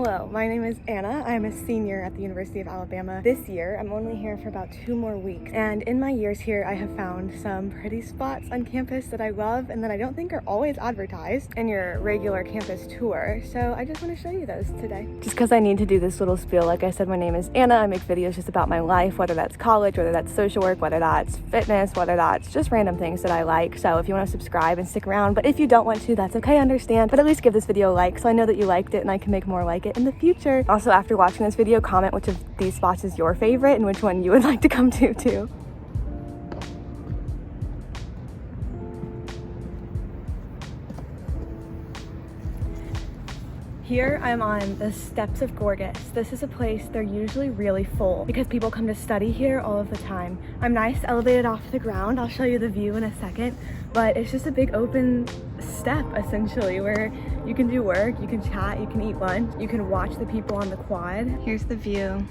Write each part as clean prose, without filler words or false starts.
Hello, my name is Anna. I'm a senior at the University of Alabama. This year, I'm only here for about 2 more weeks. And in my years here, I have found some pretty spots on campus that I love and that I don't think are always advertised in your regular campus tour. So I just want to show you those today. Just because I need to do this little spiel, like I said, my name is Anna. I make videos just about my life, whether that's college, whether that's social work, whether that's fitness, whether that's just random things that I like. So if you want to subscribe and stick around, but if you don't want to, that's okay, I understand. But at least give this video a like so I know that you liked it and I can make more like it in the future. Also, after watching this video, comment which of these spots is your favorite and which one you would like to come to too. Here I'm on the steps of Gorgas. This is a place they're usually really full because people come to study here all of the time. I'm nice elevated off the ground. I'll show you the view in a second, but it's just a big open step essentially where you can do work, you can chat, you can eat lunch, you can watch the people on the quad. Here's the view.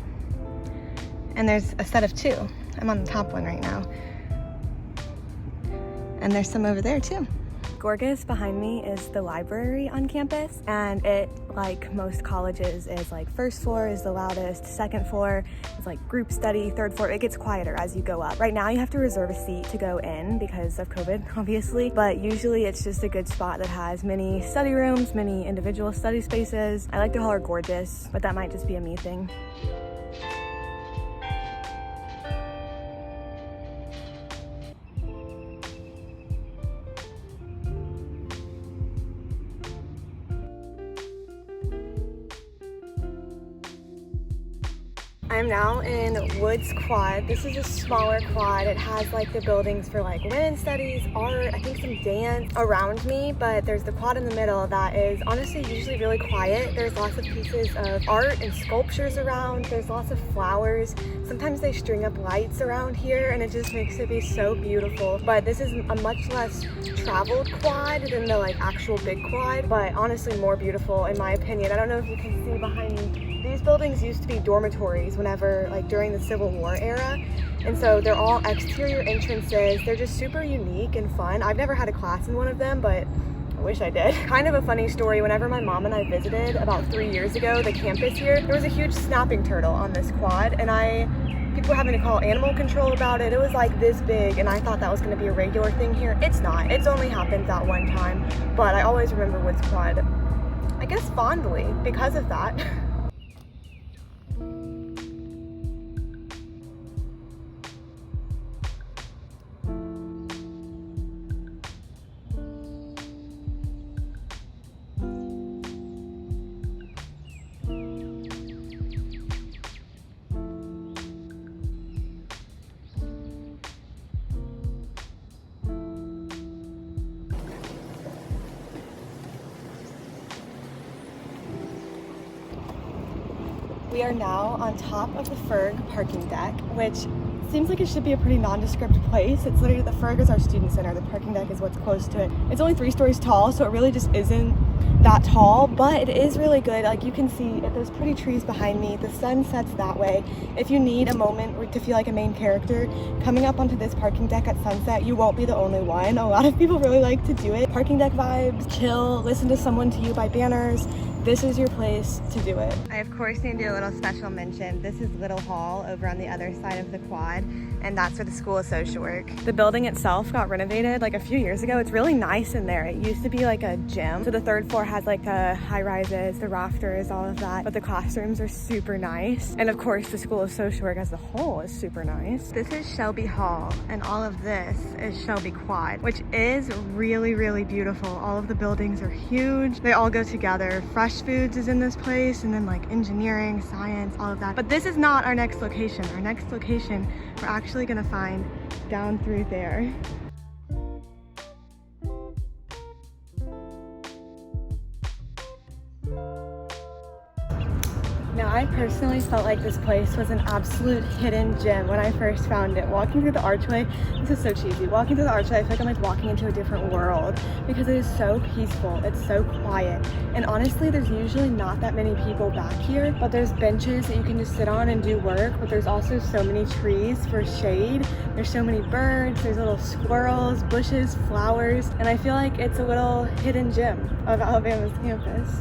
And there's a set of 2. I'm on the top one right now. And there's some over there too. Gorgas behind me is the library on campus, and it, like most colleges, is like first floor is the loudest, second floor is like group study, third floor it gets quieter as you go up. Right now you have to reserve a seat to go in because of COVID obviously, but usually it's just a good spot that has many study rooms, many individual study spaces. I like to call her gorgeous, but that might just be a me thing. I'm now in Woods Quad. This is a smaller quad. It has like the buildings for like women's studies, art, I think some dance around me, but there's the quad in the middle that is honestly usually really quiet. There's lots of pieces of art and sculptures around. There's lots of flowers. Sometimes they string up lights around here and it just makes it be so beautiful. But this is a much less traveled quad than the like actual big quad, but honestly more beautiful in my opinion. I don't know if you can see behind me. These buildings used to be dormitories whenever, like during the Civil War era. And so they're all exterior entrances. They're just super unique and fun. I've never had a class in one of them, but I wish I did. Kind of a funny story, whenever my mom and I visited about 3 years ago, the campus here, there was a huge snapping turtle on this quad and people were having to call animal control about it. It was like this big and I thought that was gonna be a regular thing here. It's not, it's only happened that one time, but I always remember Woods Quad, I guess fondly because of that. We are now on top of the Ferg parking deck, which seems like it should be a pretty nondescript place. It's literally, the Ferg is our student center. The parking deck is what's close to it. It's only 3 stories tall, so it really just isn't that tall, but it is really good. Like you can see, there's pretty trees behind me. The sun sets that way. If you need a moment to feel like a main character, coming up onto this parking deck at sunset, you won't be the only one. A lot of people really like to do it. Parking deck vibes, chill, listen to Someone to You by Banners. This is your place to do it. I of course need to do a little special mention. This is Little Hall over on the other side of the quad, and that's where the School of Social Work. The building itself got renovated like a few years ago. It's really nice in there. It used to be like a gym. So the 3rd floor has like the high rises, the rafters, all of that, but the classrooms are super nice. And of course the School of Social Work as a whole is super nice. This is Shelby Hall, and all of this is Shelby Quad, which is really, really beautiful. All of the buildings are huge. They all go together. Fresh Foods is in this place, and then like engineering, science, all of that. But this is not our next location. Our next location we're actually gonna find down through there. Now, I personally felt like this place was an absolute hidden gem when I first found it. Walking through the archway, this is so cheesy. Walking through the archway, I feel like I'm like walking into a different world because it is so peaceful. It's so quiet. And honestly, there's usually not that many people back here, but there's benches that you can just sit on and do work, but there's also so many trees for shade. There's so many birds, there's little squirrels, bushes, flowers, and I feel like it's a little hidden gem of Alabama's campus.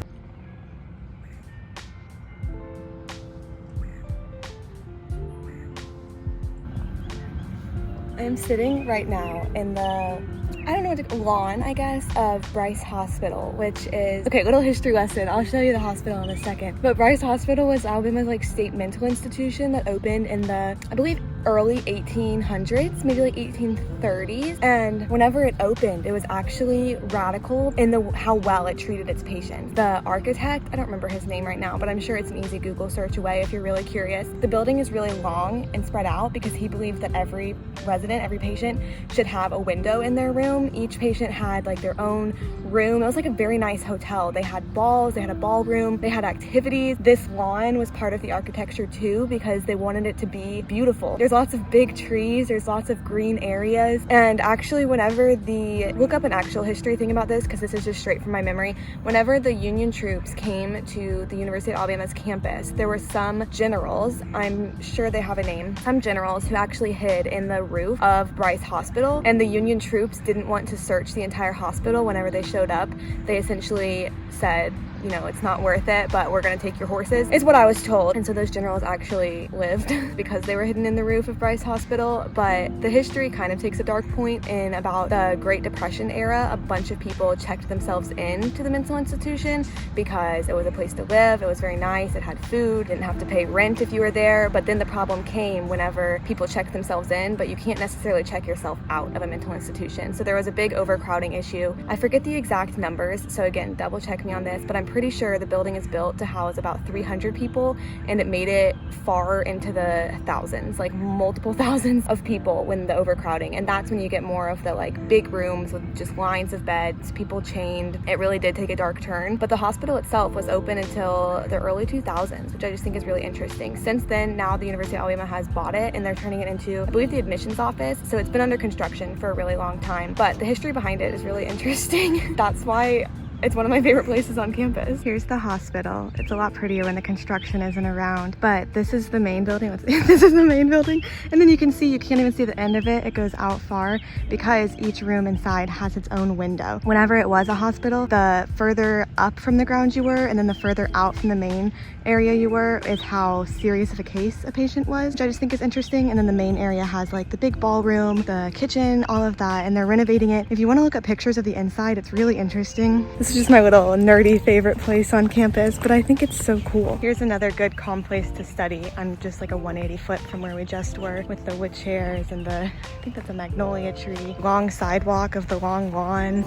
I am sitting right now in the, I don't know what to, lawn, I guess, of Bryce Hospital, which is, okay, little history lesson. I'll show you the hospital in a second. But Bryce Hospital was Alabama's like state mental institution that opened in the, I believe, early 1800s, maybe like 1830s. And whenever it opened, it was actually radical in how well it treated its patients. The architect, I don't remember his name right now, but I'm sure it's an easy Google search away if you're really curious. The building is really long and spread out because he believed that every resident, every patient should have a window in their room. Each patient had like their own room. It was like a very nice hotel. They had balls, they had a ballroom, they had activities. This lawn was part of the architecture too because they wanted it to be beautiful. There's lots of big trees, there's lots of green areas, and actually whenever look up an actual history thing about this because this is just straight from my memory, whenever the Union troops came to the University of Alabama's campus, there were some generals, I'm sure they have a name, some generals who actually hid in the roof of Bryce Hospital, and the Union troops didn't want to search the entire hospital whenever they showed up. They essentially said, you know, it's not worth it, but we're gonna take your horses, is what I was told. And so those generals actually lived because they were hidden in the roof of Bryce Hospital. But the history kind of takes a dark point in about the Great Depression era. A bunch of people checked themselves into the mental institution because it was a place to live, it was very nice, it had food, didn't have to pay rent if you were there. But then the problem came whenever people checked themselves in, but you can't necessarily check yourself out of a mental institution. So there was a big overcrowding issue. I forget the exact numbers, so again, double check me on this, but I'm pretty sure the building is built to house about 300 people, and it made it far into the thousands, like multiple thousands of people when the overcrowding. And that's when you get more of the like big rooms with just lines of beds, people chained. It really did take a dark turn. But the hospital itself was open until the early 2000s, which I just think is really interesting. Since then, now the University of Alabama has bought it and they're turning it into, I believe, the admissions office. So it's been under construction for a really long time, but the history behind it is really interesting. That's why it's one of my favorite places on campus. Here's the hospital. It's a lot prettier when the construction isn't around, but this is the main building. This is the main building. And then you can see, you can't even see the end of it. It goes out far because each room inside has its own window. Whenever it was a hospital, the further up from the ground you were and then the further out from the main area you were is how serious of a case a patient was, which I just think is interesting. And then the main area has like the big ballroom, the kitchen, all of that, and they're renovating it. If you want to look at pictures of the inside, it's really interesting. This is just my little nerdy favorite place on campus, but I think it's so cool. Here's another good calm place to study. I'm just like a 180 foot from where we just were with the wood chairs and I think that's a magnolia tree. Long sidewalk of the long lawn.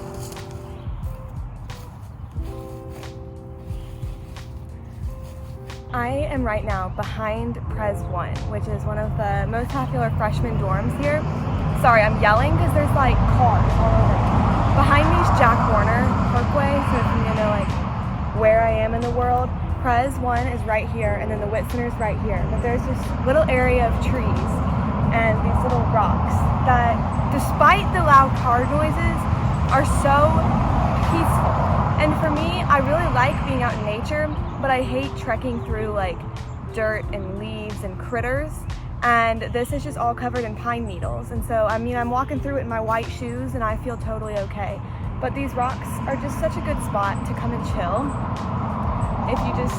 I am right now behind Pres 1, which is one of the most popular freshman dorms here. Sorry, I'm yelling because there's like cars all over. Behind me is Jack Warner Parkway, so if you know like where I am in the world, Pres 1 is right here, and then the Wit Center is right here. But there's this little area of trees and these little rocks that, despite the loud car noises, are so peaceful. And for me, I really like being out in nature, but I hate trekking through like dirt and leaves and critters. And this is just all covered in pine needles. And so, I mean, I'm walking through it in my white shoes and I feel totally okay. But these rocks are just such a good spot to come and chill if you just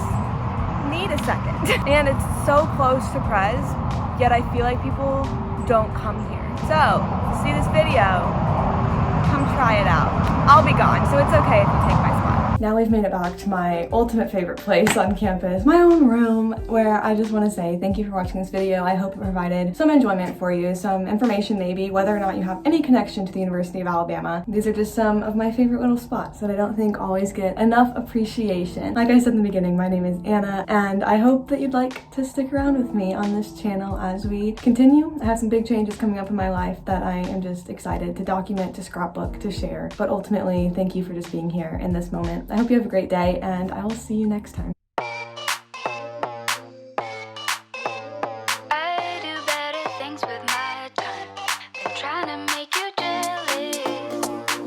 need a second. And it's so close to Pres, yet I feel like people don't come here. So, if you see this video, come try it out. I'll be gone, so it's okay if you take my spot. Now we've made it back to my ultimate favorite place on campus, my own room, where I just want to say thank you for watching this video. I hope it provided some enjoyment for you, some information maybe, whether or not you have any connection to the University of Alabama. These are just some of my favorite little spots that I don't think always get enough appreciation. Like I said in the beginning, my name is Anna, and I hope that you'd like to stick around with me on this channel as we continue. I have some big changes coming up in my life that I am just excited to document, to scrapbook, to share. But ultimately, thank you for just being here in this moment. I hope you have a great day, and I will see you next time.